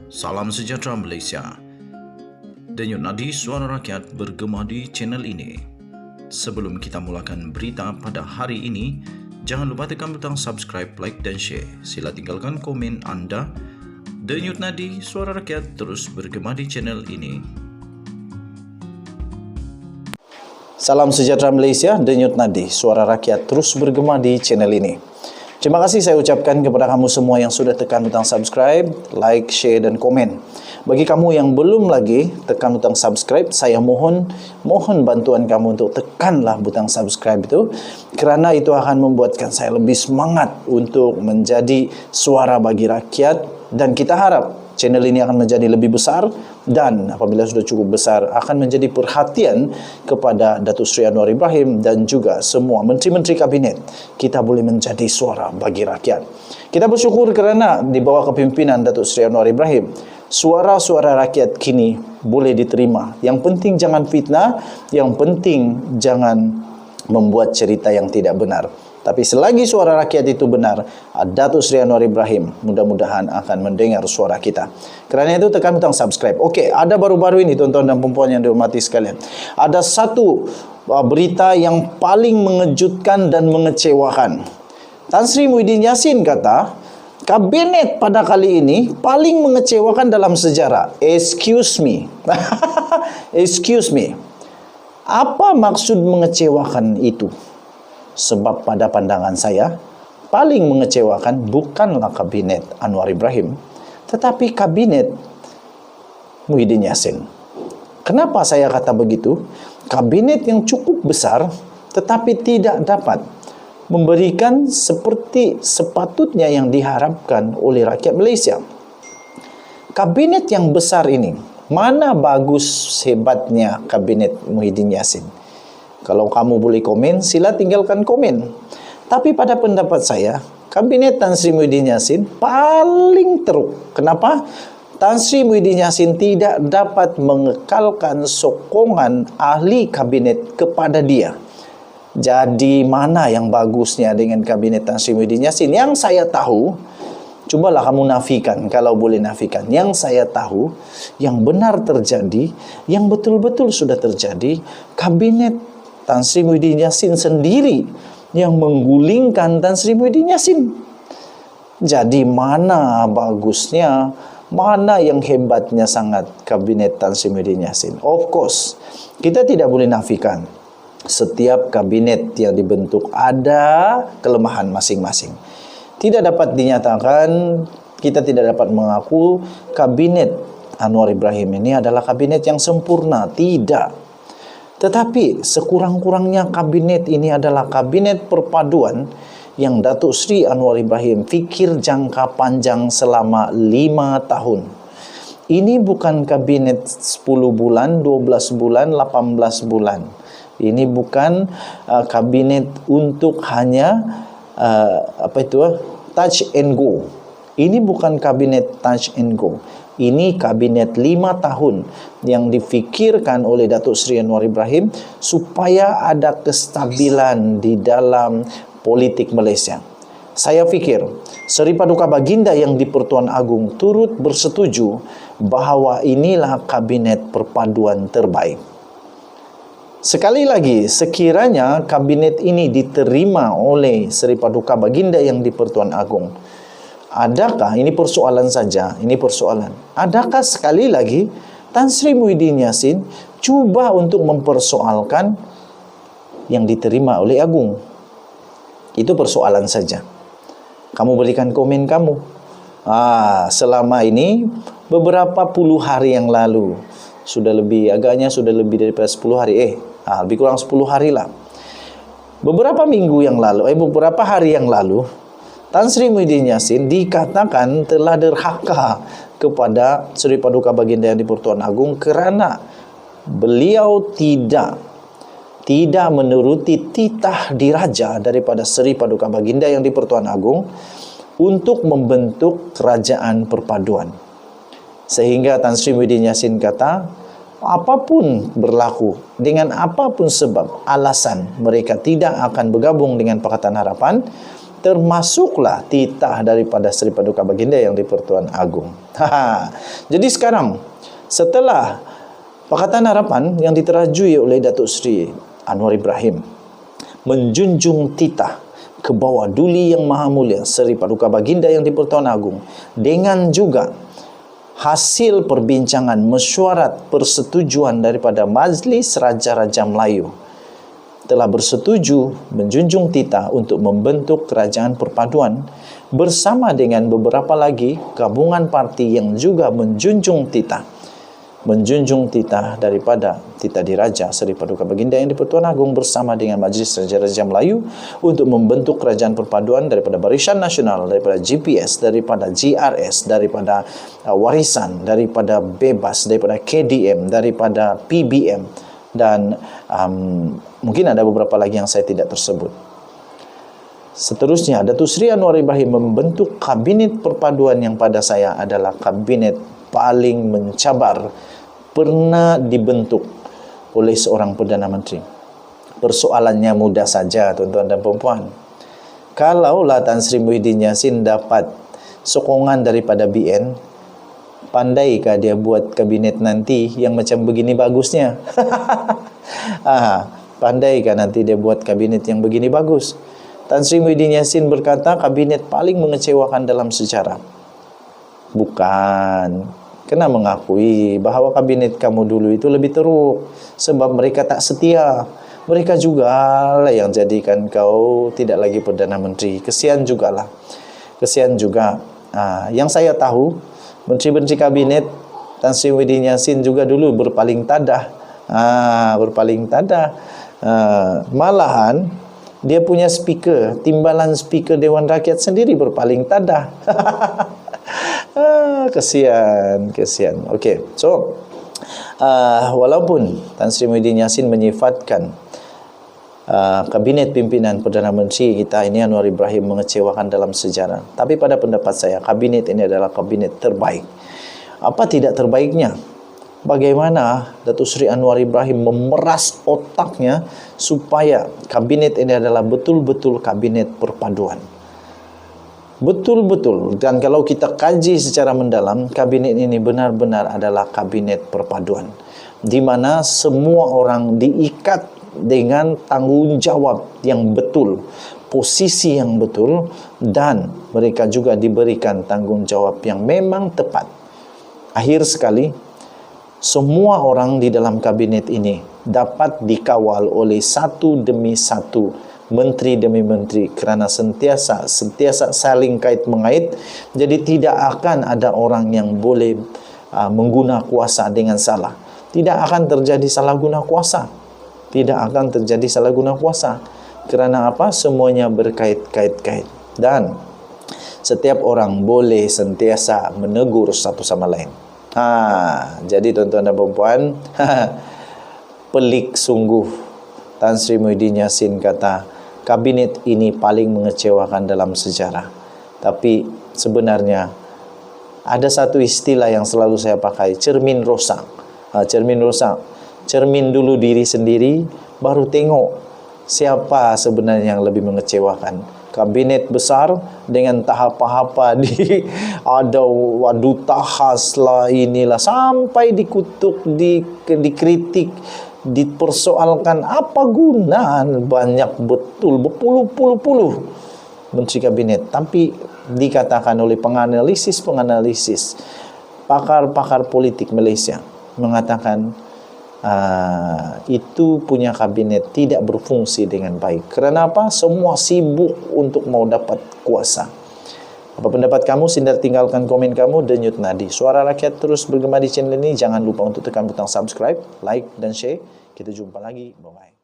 Salam sejahtera Malaysia. Denyut nadi suara rakyat bergema di channel ini. Sebelum kita mulakan berita pada hari ini, jangan lupa tekan butang subscribe, like dan share. Sila tinggalkan komen anda. Denyut nadi suara rakyat terus bergema di channel ini. Salam sejahtera Malaysia, Denyut nadi suara rakyat terus bergema di channel ini. Terima kasih saya ucapkan kepada kamu semua yang sudah tekan butang subscribe, like, share dan komen. Bagi kamu yang belum lagi tekan butang subscribe, saya mohon bantuan kamu untuk tekanlah butang subscribe itu, kerana itu akan membuatkan saya lebih semangat untuk menjadi suara bagi rakyat, dan kita harap channel ini akan menjadi lebih besar, dan apabila sudah cukup besar akan menjadi perhatian kepada Datuk Seri Anwar Ibrahim dan juga semua menteri-menteri kabinet. Kita boleh menjadi suara bagi rakyat. Kita bersyukur kerana di bawah kepimpinan Datuk Seri Anwar Ibrahim, suara-suara rakyat kini boleh diterima. Yang penting jangan fitnah, yang penting jangan membuat cerita yang tidak benar. Tapi selagi suara rakyat itu benar, Datuk Seri Anwar Ibrahim mudah-mudahan akan mendengar suara kita. Kerana itu tekan butang subscribe. Okey, ada baru-baru ini tuan-tuan dan puan-puan yang dihormati sekalian. Ada satu berita yang paling mengejutkan dan mengecewakan. Tan Sri Muhyiddin Yassin kata, kabinet pada kali ini paling mengecewakan dalam sejarah. Excuse me. Excuse me. Apa maksud mengecewakan itu? Sebab pada pandangan saya, paling mengecewakan bukanlah kabinet Anwar Ibrahim, tetapi kabinet Muhyiddin Yassin. Kenapa saya kata begitu? Kabinet yang cukup besar, tetapi tidak dapat memberikan seperti sepatutnya yang diharapkan oleh rakyat Malaysia. Kabinet yang besar ini, mana bagus hebatnya kabinet Muhyiddin Yassin? Kalau kamu boleh komen, sila tinggalkan komen. Tapi pada pendapat saya, kabinet Tan Sri Muhyiddin Yassin paling teruk. Kenapa? Tan Sri Muhyiddin Yassin tidak dapat mengekalkan sokongan ahli kabinet kepada dia. Jadi mana yang bagusnya dengan kabinet Tan Sri Muhyiddin Yassin? Yang saya tahu, cubalah kamu nafikan kalau boleh nafikan. Yang saya tahu, yang benar terjadi, yang betul-betul sudah terjadi, kabinet Tan Sri Muhyiddin Yassin sendiri yang menggulingkan Tan Sri Muhyiddin Yassin. Jadi mana bagusnya, mana yang hebatnya sangat kabinet Tan Sri Muhyiddin Yassin? Of course, kita tidak boleh nafikan. Setiap kabinet yang dibentuk ada kelemahan masing-masing. Tidak dapat dinyatakan, kita tidak dapat mengaku kabinet Anwar Ibrahim ini adalah kabinet yang sempurna. Tidak. Tetapi sekurang-kurangnya kabinet ini adalah kabinet perpaduan yang Datuk Seri Anwar Ibrahim fikir jangka panjang selama 5 tahun. Ini bukan kabinet 10 bulan, 12 bulan, 18 bulan. Ini bukan kabinet untuk hanya touch and go. Ini bukan kabinet touch and go. Ini kabinet 5 tahun yang difikirkan oleh Datuk Seri Anwar Ibrahim supaya ada kestabilan di dalam politik Malaysia. Saya fikir Seri Paduka Baginda yang di-Pertuan Agong turut bersetuju bahawa inilah kabinet perpaduan terbaik. Sekali lagi, sekiranya kabinet ini diterima oleh Seri Paduka Baginda yang di-Pertuan Agong, adakah, ini persoalan saja, ini persoalan, adakah sekali lagi Tan Sri Muhyiddin Yassin cuba untuk mempersoalkan yang diterima oleh Agung? Itu persoalan saja. Kamu berikan komen kamu. Selama ini, beberapa puluh hari yang lalu, agaknya sudah lebih daripada 10 hari, lebih kurang 10 hari lah. Beberapa hari yang lalu, Tan Sri Muhyiddin Yassin dikatakan telah derhaka kepada Seri Paduka Baginda yang di-Pertuan Agong kerana beliau tidak menuruti titah diraja daripada Seri Paduka Baginda yang di-Pertuan Agong untuk membentuk kerajaan perpaduan. Sehingga Tan Sri Muhyiddin Yassin kata, apapun berlaku, dengan apapun sebab, alasan mereka tidak akan bergabung dengan Pakatan Harapan, termasuklah titah daripada Sri Paduka Baginda Yang di-Pertuan Agong. Jadi sekarang, setelah Pakatan Harapan yang diterajui oleh Datuk Seri Anwar Ibrahim menjunjung titah ke bawah Duli Yang Maha Mulia Seri Paduka Baginda Yang di-Pertuan Agong, dengan juga hasil perbincangan mesyuarat persetujuan daripada Majlis Raja-Raja Melayu, telah bersetuju menjunjung titah untuk membentuk kerajaan perpaduan bersama dengan beberapa lagi gabungan parti yang juga menjunjung titah daripada Titah Diraja Seri Paduka Baginda Yang di-Pertuan Agong bersama dengan Majlis Raja-Raja Melayu untuk membentuk kerajaan perpaduan daripada Barisan Nasional, daripada GPS, daripada GRS, daripada Warisan, daripada Bebas, daripada KDM, daripada PBM, dan mungkin ada beberapa lagi yang saya tidak tersebut. Seterusnya, Datuk Seri Anwar Ibrahim membentuk kabinet perpaduan yang pada saya adalah kabinet paling mencabar pernah dibentuk oleh seorang Perdana Menteri. Persoalannya mudah saja, tuan-tuan dan puan-puan. Kalaulah Tan Sri Muhyiddin Yassin dapat sokongan daripada BN, pandaikah dia buat kabinet nanti yang macam begini bagusnya? Pandaikah nanti dia buat kabinet yang begini bagus? Tan Sri Muhyiddin Yassin berkata kabinet paling mengecewakan dalam sejarah. Bukan. Kena mengakui bahawa kabinet kamu dulu itu lebih teruk sebab mereka tak setia. Mereka juga lah yang jadikan kau tidak lagi Perdana Menteri. Kesian jugalah. Kesian juga. Yang saya tahu, menteri-menteri kabinet Tan Sri Muhyiddin Yassin juga dulu berpaling tadah. Malahan dia punya speaker, timbalan speaker Dewan Rakyat sendiri berpaling tadah. Kesian. Okey. So, walaupun Tan Sri Muhyiddin Yassin menyifatkan kabinet pimpinan Perdana Menteri kita ini Anwar Ibrahim mengecewakan dalam sejarah, tapi pada pendapat saya kabinet ini adalah kabinet terbaik. Apa tidak terbaiknya? Bagaimana Datuk Seri Anwar Ibrahim memeras otaknya supaya kabinet ini adalah betul-betul kabinet perpaduan. Betul-betul. Dan kalau kita kaji secara mendalam, kabinet ini benar-benar adalah kabinet perpaduan, di mana semua orang diikat dengan tanggungjawab yang betul, posisi yang betul, dan mereka juga diberikan tanggungjawab yang memang tepat. Akhir sekali, semua orang di dalam kabinet ini dapat dikawal oleh satu demi satu, menteri demi menteri, kerana sentiasa saling kait mengait. Jadi tidak akan ada orang yang boleh mengguna kuasa dengan salah. Tidak akan terjadi salah guna kuasa. Kerana apa? Semuanya berkait-kait. Dan setiap orang boleh sentiasa menegur satu sama lain. Jadi tuan-tuan dan puan-puan, pelik sungguh Tan Sri Muhyiddin Yassin kata kabinet ini paling mengecewakan dalam sejarah. Tapi sebenarnya ada satu istilah yang selalu saya pakai, cermin rosak. Cermin dulu diri sendiri, baru tengok siapa sebenarnya yang lebih mengecewakan. Kabinet besar dengan tahap-tahap ada waduta khas lah, inilah, sampai dikutuk, dikritik, dipersoalkan. Apa guna? Banyak betul, berpuluh-puluh menteri kabinet. Tapi dikatakan oleh penganalisis, pakar-pakar politik Malaysia mengatakan itu punya kabinet tidak berfungsi dengan baik. Kerana apa? Semua sibuk untuk mau dapat kuasa. Apa pendapat kamu? Sindar tinggalkan komen kamu. Denyut Nadi, Suara Rakyat terus bergema di channel ini. Jangan lupa untuk tekan butang subscribe, like dan share. Kita jumpa lagi. Bye-bye.